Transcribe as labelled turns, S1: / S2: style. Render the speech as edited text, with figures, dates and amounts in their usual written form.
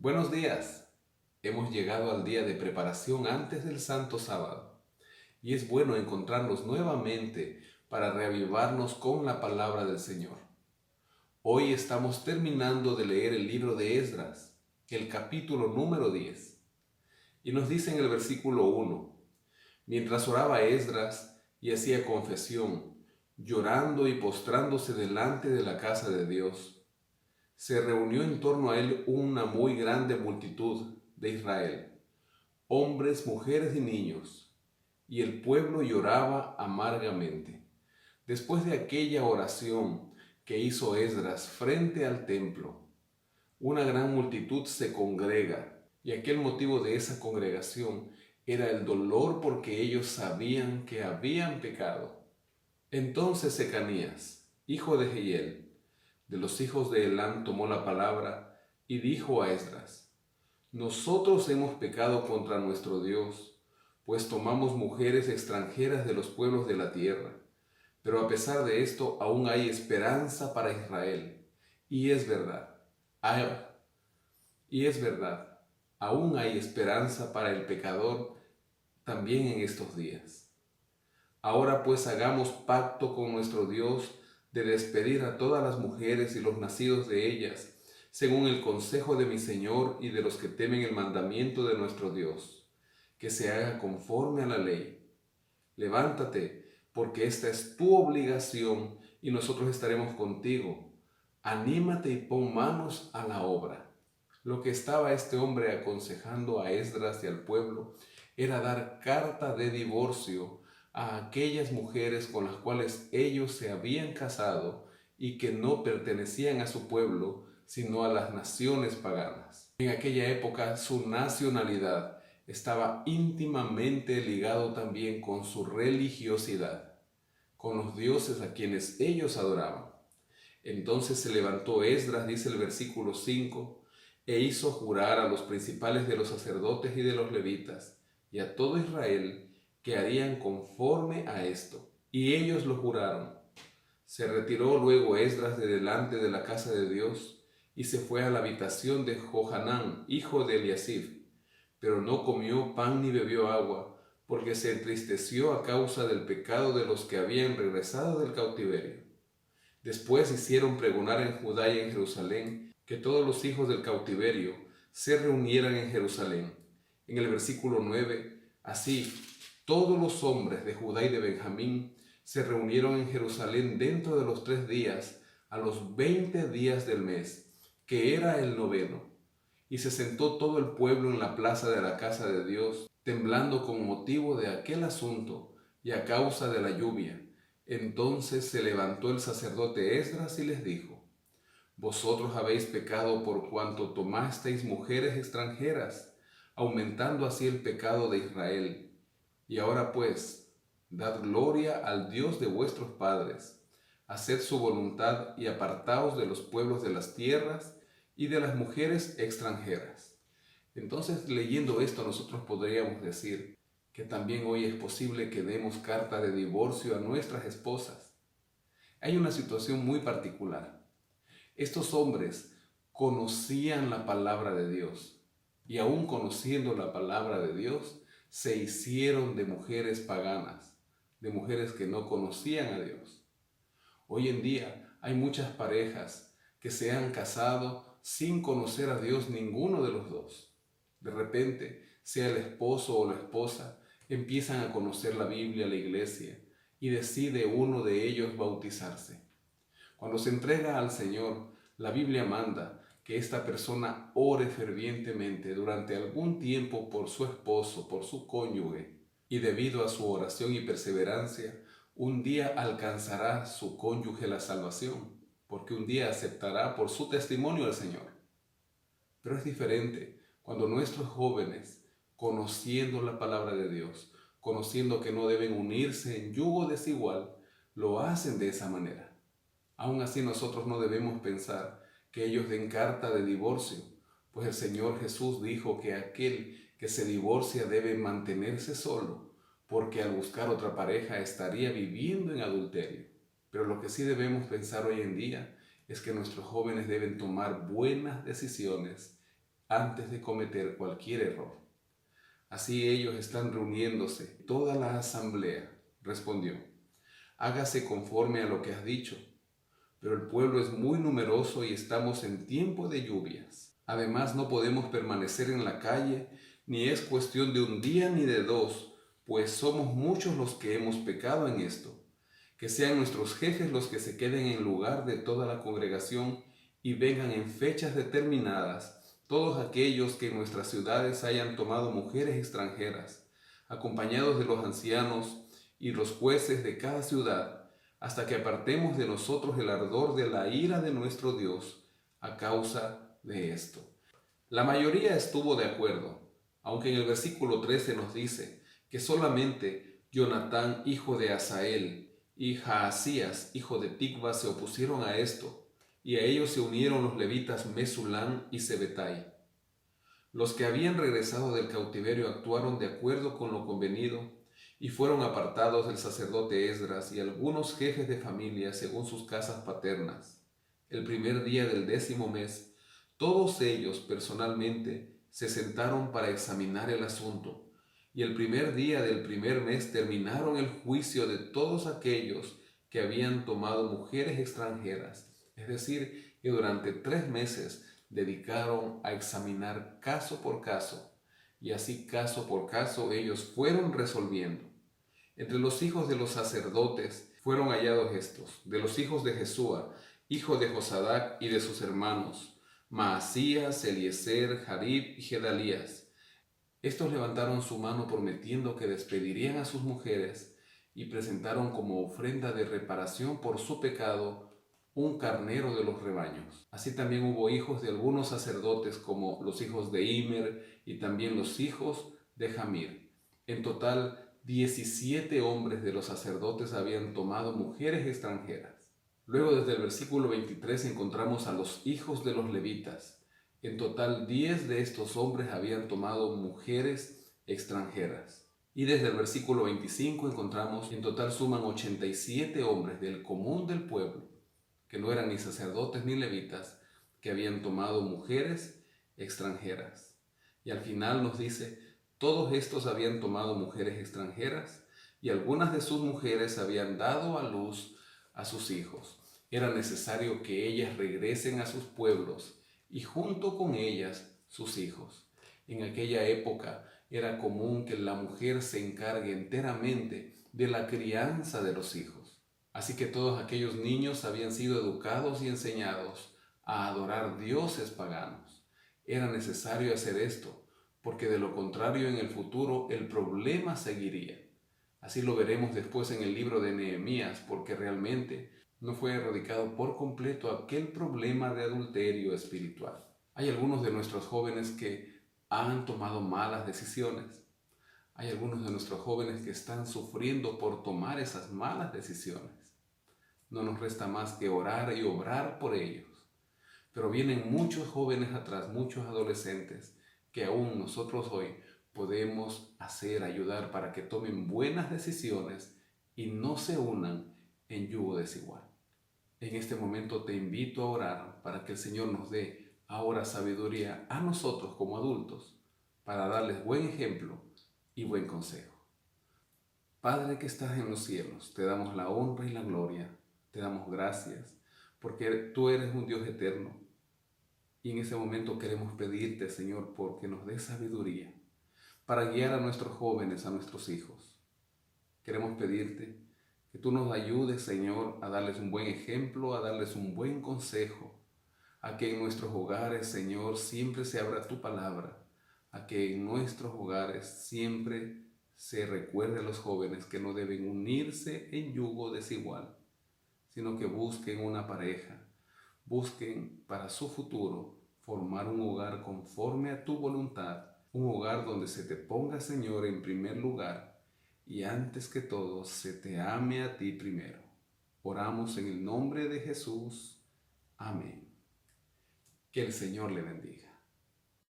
S1: Buenos días. Hemos llegado al día de preparación antes del Santo Sábado y es bueno encontrarnos nuevamente para reavivarnos con la palabra del Señor. Hoy estamos terminando de leer el libro de Esdras, el capítulo número 10, y nos dice en el versículo 1: mientras oraba Esdras y hacía confesión, llorando y postrándose delante de la casa de Dios, se reunió en torno a él una muy grande multitud de Israel, hombres, mujeres y niños, y el pueblo lloraba amargamente. Después de aquella oración que hizo Esdras frente al templo, una gran multitud se congrega, y aquel motivo de esa congregación era el dolor porque ellos sabían que habían pecado. Entonces Secanías, hijo de Jehiel, de los hijos de Elán, tomó la palabra y dijo a Esdras: nosotros hemos pecado contra nuestro Dios, pues tomamos mujeres extranjeras de los pueblos de la tierra. Pero a pesar de esto, aún hay esperanza para Israel. Y es verdad, aún hay esperanza para el pecador también en estos días. Ahora pues hagamos pacto con nuestro Dios de despedir a todas las mujeres y los nacidos de ellas, según el consejo de mi Señor y de los que temen el mandamiento de nuestro Dios, que se haga conforme a la ley. Levántate, porque esta es tu obligación y nosotros estaremos contigo. Anímate y pon manos a la obra. Lo que estaba este hombre aconsejando a Esdras y al pueblo era dar carta de divorcio a aquellas mujeres con las cuales ellos se habían casado y que no pertenecían a su pueblo, sino a las naciones paganas. En aquella época su nacionalidad estaba íntimamente ligado también con su religiosidad, con los dioses a quienes ellos adoraban. Entonces se levantó Esdras, dice el versículo 5, e hizo jurar a los principales de los sacerdotes y de los levitas, y a todo Israel, que harían conforme a esto. Y ellos lo juraron. Se retiró luego Esdras de delante de la casa de Dios, y se fue a la habitación de Johanán, hijo de Eliasib, pero no comió pan ni bebió agua, porque se entristeció a causa del pecado de los que habían regresado del cautiverio. Después hicieron pregonar en Judá y en Jerusalén que todos los hijos del cautiverio se reunieran en Jerusalén. En el versículo 9, así, todos los hombres de Judá y de Benjamín se reunieron en Jerusalén dentro de los 3 días, a los 20 días del mes, que era el noveno. Y se sentó todo el pueblo en la plaza de la casa de Dios, temblando con motivo de aquel asunto y a causa de la lluvia. Entonces se levantó el sacerdote Esdras y les dijo: vosotros habéis pecado por cuanto tomasteis mujeres extranjeras, aumentando así el pecado de Israel. Y ahora pues, dad gloria al Dios de vuestros padres, haced su voluntad y apartaos de los pueblos de las tierras y de las mujeres extranjeras. Entonces, leyendo esto, nosotros podríamos decir que también hoy es posible que demos carta de divorcio a nuestras esposas. Hay una situación muy particular. Estos hombres conocían la palabra de Dios y aún conociendo la palabra de Dios, se hicieron de mujeres paganas, de mujeres que no conocían a Dios. Hoy en día hay muchas parejas que se han casado sin conocer a Dios ninguno de los dos. De repente, sea el esposo o la esposa, empiezan a conocer la Biblia, la iglesia, y decide uno de ellos bautizarse. Cuando se entrega al Señor, la Biblia manda que esta persona ore fervientemente durante algún tiempo por su esposo, por su cónyuge, y debido a su oración y perseverancia, un día alcanzará su cónyuge la salvación, porque un día aceptará por su testimonio al Señor. Pero es diferente cuando nuestros jóvenes, conociendo la palabra de Dios, conociendo que no deben unirse en yugo desigual, lo hacen de esa manera. Aún así nosotros no debemos pensar que ellos den carta de divorcio, pues el Señor Jesús dijo que aquel que se divorcia debe mantenerse solo, porque al buscar otra pareja estaría viviendo en adulterio. Pero lo que sí debemos pensar hoy en día es que nuestros jóvenes deben tomar buenas decisiones antes de cometer cualquier error. Así ellos están reuniéndose. Toda la asamblea respondió: hágase conforme a lo que has dicho. Pero el pueblo es muy numeroso y estamos en tiempo de lluvias. Además, no podemos permanecer en la calle, ni es cuestión de un día ni de dos, pues somos muchos los que hemos pecado en esto. Que sean nuestros jefes los que se queden en lugar de toda la congregación y vengan en fechas determinadas todos aquellos que en nuestras ciudades hayan tomado mujeres extranjeras, acompañados de los ancianos y los jueces de cada ciudad, hasta que apartemos de nosotros el ardor de la ira de nuestro Dios a causa de esto. La mayoría estuvo de acuerdo, aunque en el versículo 13 nos dice que solamente Jonatán, hijo de Asael, y Jaasías, hijo de Tikva, se opusieron a esto, y a ellos se unieron los levitas Mesulán y Sebetai. Los que habían regresado del cautiverio actuaron de acuerdo con lo convenido, y fueron apartados el sacerdote Esdras y algunos jefes de familia según sus casas paternas. El primer día del 10º mes, todos ellos personalmente se sentaron para examinar el asunto, y el primer día del primer mes terminaron el juicio de todos aquellos que habían tomado mujeres extranjeras, es decir, que durante 3 meses dedicaron a examinar caso por caso, y así caso por caso ellos fueron resolviendo. Entre los hijos de los sacerdotes fueron hallados estos: de los hijos de Jesúa, hijo de Josadac, y de sus hermanos, Maasías, Eliezer, Jarib y Gedalías. Estos levantaron su mano prometiendo que despedirían a sus mujeres y presentaron como ofrenda de reparación por su pecado un carnero de los rebaños. Así también hubo hijos de algunos sacerdotes, como los hijos de Immer y también los hijos de Jamir. En total, 17 hombres de los sacerdotes habían tomado mujeres extranjeras. Luego, desde el versículo 23 encontramos a los hijos de los levitas. En total, 10 de estos hombres habían tomado mujeres extranjeras. Y desde el versículo 25 encontramos, en total suman 87 hombres del común del pueblo, que no eran ni sacerdotes ni levitas, que habían tomado mujeres extranjeras. Y al final nos dice: todos estos habían tomado mujeres extranjeras, y algunas de sus mujeres habían dado a luz a sus hijos. Era necesario que ellas regresen a sus pueblos, y junto con ellas sus hijos. En aquella época era común que la mujer se encargue enteramente de la crianza de los hijos. Así que todos aquellos niños habían sido educados y enseñados a adorar dioses paganos. Era necesario hacer esto, porque de lo contrario en el futuro el problema seguiría. Así lo veremos después en el libro de Nehemías, porque realmente no fue erradicado por completo aquel problema de adulterio espiritual. Hay algunos de nuestros jóvenes que han tomado malas decisiones. Hay algunos de nuestros jóvenes que están sufriendo por tomar esas malas decisiones. No nos resta más que orar y obrar por ellos. Pero vienen muchos jóvenes atrás, muchos adolescentes, que aún nosotros hoy podemos ayudar para que tomen buenas decisiones y no se unan en yugo desigual. En este momento te invito a orar para que el Señor nos dé ahora sabiduría a nosotros como adultos, para darles buen ejemplo y buen consejo. Padre que estás en los cielos, te damos la honra y la gloria, te damos gracias, porque tú eres un Dios eterno. Y en ese momento queremos pedirte, Señor, porque nos des sabiduría para guiar a nuestros jóvenes, a nuestros hijos. Queremos pedirte que tú nos ayudes, Señor, a darles un buen ejemplo, a darles un buen consejo, a que en nuestros hogares, Señor, siempre se abra tu palabra, a que en nuestros hogares siempre se recuerde a los jóvenes que no deben unirse en yugo desigual, sino que busquen una pareja, busquen para su futuro formar un hogar conforme a tu voluntad, un hogar donde se te ponga, Señor, en primer lugar, y antes que todo se te ame a ti primero. Oramos en el nombre de Jesús. Amén. Que el Señor le bendiga.